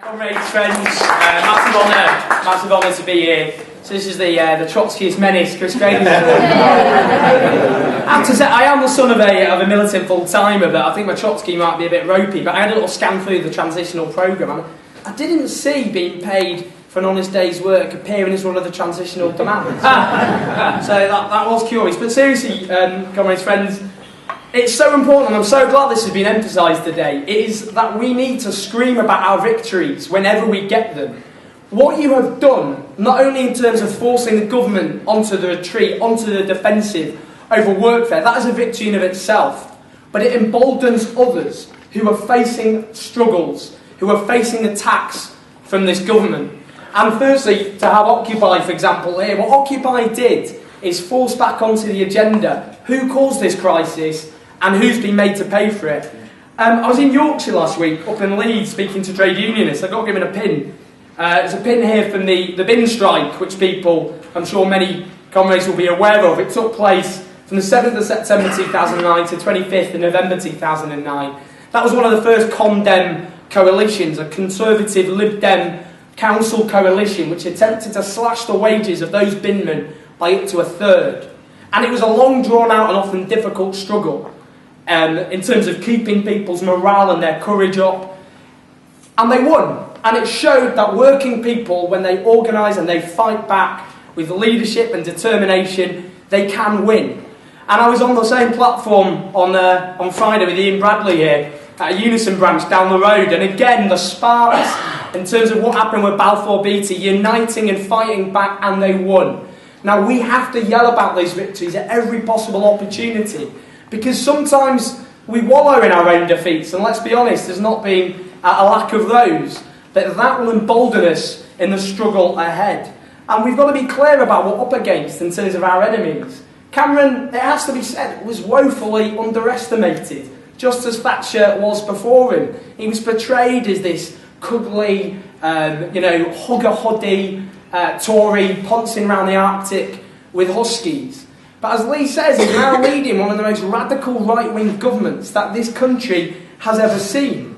Comrades, friends, massive honour to be here. So this is the Trotskyist menace, Chris Grady. I have to say, I am the son of a militant full-timer, but I think my Trotsky might be a bit ropey. But I had a little scan through the transitional programme, and I didn't see being paid for an honest day's work appearing as one of the transitional demands. So that was curious. But seriously, comrades, friends, it's so important, and I'm so glad this has been emphasised today, is that we need to scream about our victories whenever we get them. What you have done, not only in terms of forcing the government onto the retreat, onto the defensive over workfare, that is a victory in of itself, but it emboldens others who are facing struggles, who are facing attacks from this government. And firstly, to have Occupy, for example, here, what Occupy did is force back onto the agenda who caused this crisis and who's been made to pay for it. I was in Yorkshire last week, up in Leeds, speaking to trade unionists. I got given a pin. There's a pin here from the bin strike, which people, I'm sure many comrades will be aware of. It took place from the 7th of September 2009 to 25th of November 2009. That was one of the first Condem coalitions, a Conservative Lib Dem council coalition, which attempted to slash the wages of those binmen by up to a third. And it was a long, drawn-out and often difficult struggle in terms of keeping people's morale and their courage up. And they won. And it showed that working people, when they organise and they fight back with leadership and determination, they can win. And I was on the same platform on Friday with Ian Bradley here at a Unison branch down the road. And again, the sparks in terms of what happened with Balfour Beatty, uniting and fighting back, and they won. Now, we have to yell about those victories at every possible opportunity, because sometimes we wallow in our own defeats, and let's be honest, there's not been a lack of those, but that will embolden us in the struggle ahead. And we've got to be clear about what we're up against in terms of our enemies. Cameron, it has to be said, was woefully underestimated, just as Thatcher was before him. He was portrayed as this cuddly, hugger-huddy Tory pouncing around the Arctic with huskies. But as Lee says, he's now leading one of the most radical right-wing governments that this country has ever seen.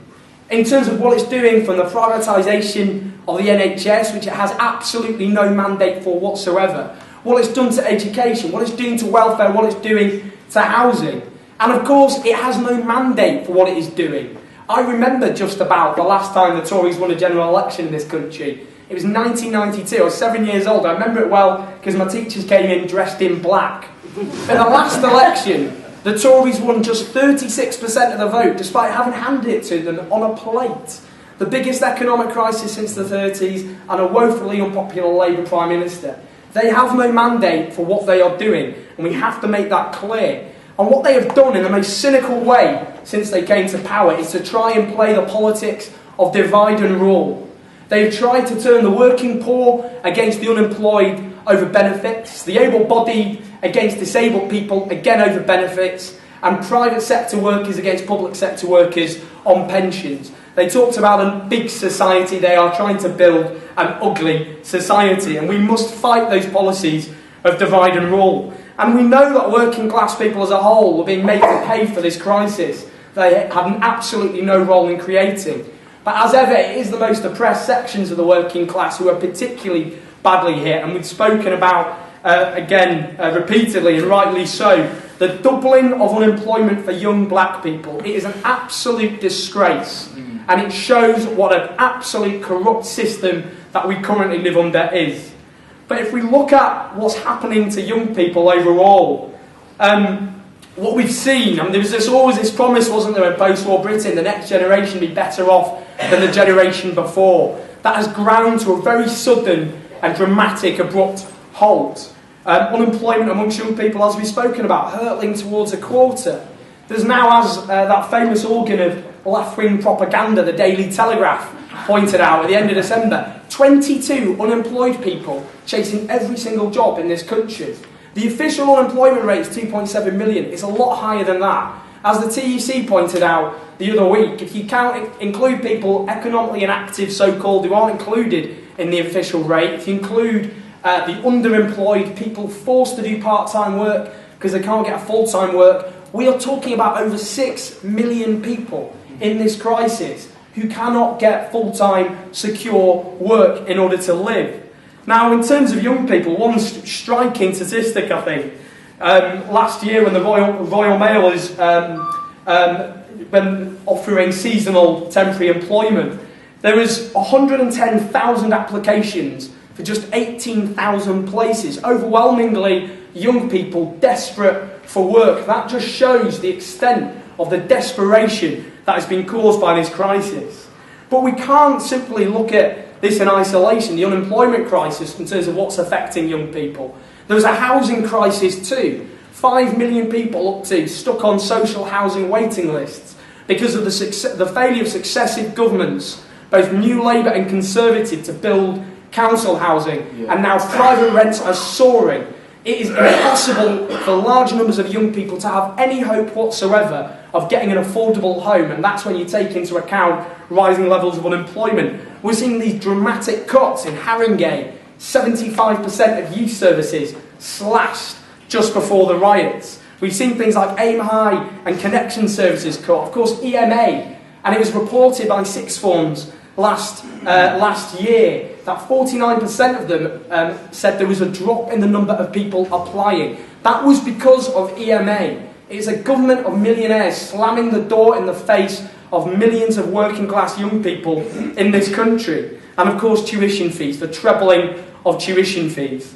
In terms of what it's doing from the privatisation of the NHS, which it has absolutely no mandate for whatsoever, what it's done to education, what it's doing to welfare, what it's doing to housing. And of course, it has no mandate for what it is doing. I remember just about the last time the Tories won a general election in this country. It was 1992, I was 7 years old. I remember it well because my teachers came in dressed in black. In the last election, the Tories won just 36% of the vote, despite having handed it to them on a plate. The biggest economic crisis since the 30s, and a woefully unpopular Labour Prime Minister. They have no mandate for what they are doing, and we have to make that clear. And what they have done in the most cynical way since they came to power is to try and play the politics of divide and rule. They've tried to turn the working poor against the unemployed over benefits, the able-bodied against disabled people, again over benefits, and private sector workers against public sector workers on pensions. They talked about a big society. They are trying to build an ugly society, and we must fight those policies of divide and rule. And we know that working class people as a whole are being made to pay for this crisis they had absolutely no role in creating. But as ever, it is the most oppressed sections of the working class who are particularly badly hit, and we've spoken about repeatedly, and rightly so, the doubling of unemployment for young black people. It is an absolute disgrace, and it shows what an absolute corrupt system that we currently live under is. But if we look at what's happening to young people overall, what we've seen, there was always this promise, wasn't there, in post-war Britain, the next generation would be better off than the generation before. That has ground to a very sudden and dramatic, abrupt halt. Unemployment amongst young people, as we've spoken about, hurtling towards a quarter. There's now, as that famous organ of left-wing propaganda, the Daily Telegraph, pointed out at the end of December, 22 unemployed people chasing every single job in this country. The official unemployment rate is 2.7 million. It's a lot higher than that. As the TUC pointed out the other week, if you include people economically inactive, so-called, who aren't included in the official rate, if you include the underemployed, people forced to do part-time work because they can't get a full-time work, we are talking about over 6 million people in this crisis. who cannot get full-time, secure work in order to live. Now, in terms of young people, one striking statistic, I think, last year when the Royal Mail is when offering seasonal temporary employment, there was 110,000 applications for just 18,000 places. Overwhelmingly, young people desperate for work. That just shows the extent of the desperation that has been caused by this crisis. But we can't simply look at this in isolation, the unemployment crisis, in terms of what's affecting young people. There's a housing crisis too. 5 million people up to stuck on social housing waiting lists because of the failure of successive governments, both New Labour and Conservative, to build council housing, and now private rents are soaring. It is impossible for large numbers of young people to have any hope whatsoever of getting an affordable home, and that's when you take into account rising levels of unemployment. We're seeing these dramatic cuts in Haringey, 75% of youth services slashed just before the riots. We've seen things like Aim High and Connection Services cut, of course EMA, and it was reported by sixth forms last year that 49% of them said there was a drop in the number of people applying. That was because of EMA. It is a government of millionaires slamming the door in the face of millions of working class young people in this country. And of course tuition fees, the trebling of tuition fees.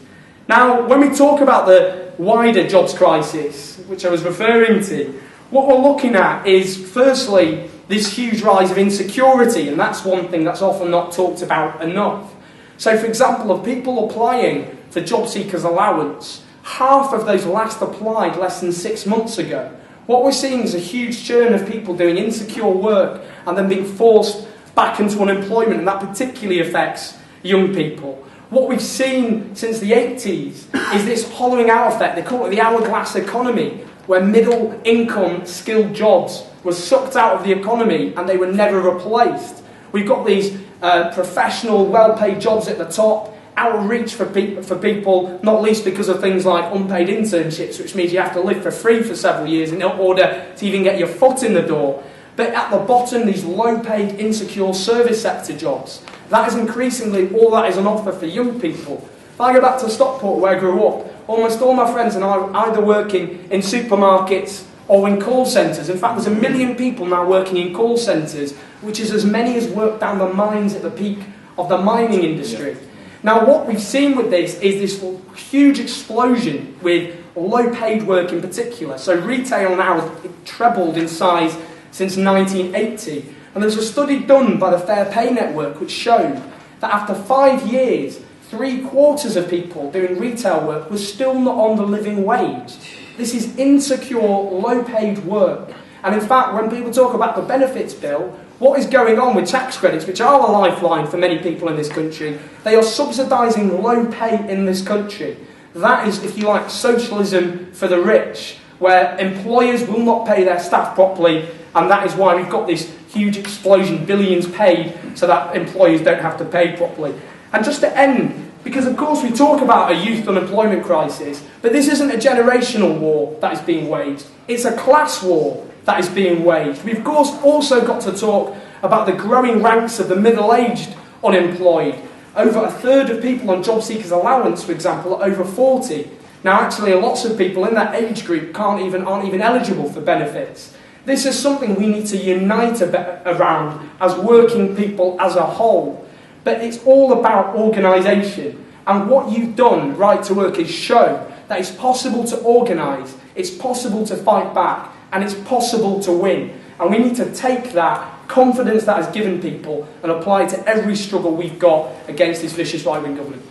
Now, when we talk about the wider jobs crisis, which I was referring to, what we're looking at is, firstly, this huge rise of insecurity, and that's one thing that's often not talked about enough. So, for example, of people applying for job seekers allowance, half of those last applied less than 6 months ago. What we're seeing is a huge churn of people doing insecure work and then being forced back into unemployment, and that particularly affects young people. What we've seen since the 80s is this hollowing out effect. They call it the hourglass economy, where middle income skilled jobs were sucked out of the economy and they were never replaced. We've got these professional, well-paid jobs at the top, out of reach for people, not least because of things like unpaid internships, which means you have to live for free for several years in order to even get your foot in the door. But at the bottom, these low-paid, insecure service sector jobs. That is increasingly all that is on offer for young people. If I go back to Stockport, where I grew up, almost all my friends and I are either working in supermarkets or in call centres. In fact, there's 1 million people now working in call centres, which is as many as worked down the mines at the peak of the mining industry. Yeah. Now, what we've seen with this is this huge explosion with low-paid work in particular. So retail now has trebled in size since 1980. And there's a study done by the Fair Pay Network which showed that after 5 years, 3/4 of people doing retail work were still not on the living wage. This is insecure, low-paid work. And in fact, when people talk about the benefits bill, what is going on with tax credits, which are a lifeline for many people in this country, they are subsidising low pay in this country. That is, if you like, socialism for the rich, where employers will not pay their staff properly, and that is why we've got this huge explosion, billions paid, so that employers don't have to pay properly. And just to end, because of course we talk about a youth unemployment crisis, but this isn't a generational war that is being waged, it's a class war that is being waged. We've of course also got to talk about the growing ranks of the middle-aged unemployed. Over 1/3 of people on job seekers allowance, for example, are over 40. Now actually lots of people in that age group aren't even eligible for benefits. This is something we need to unite around as working people as a whole. But it's all about organisation. And what you've done, Right to Work, is show that it's possible to organise, it's possible to fight back, and it's possible to win. And we need to take that confidence that has given people and apply it to every struggle we've got against this vicious right-wing government.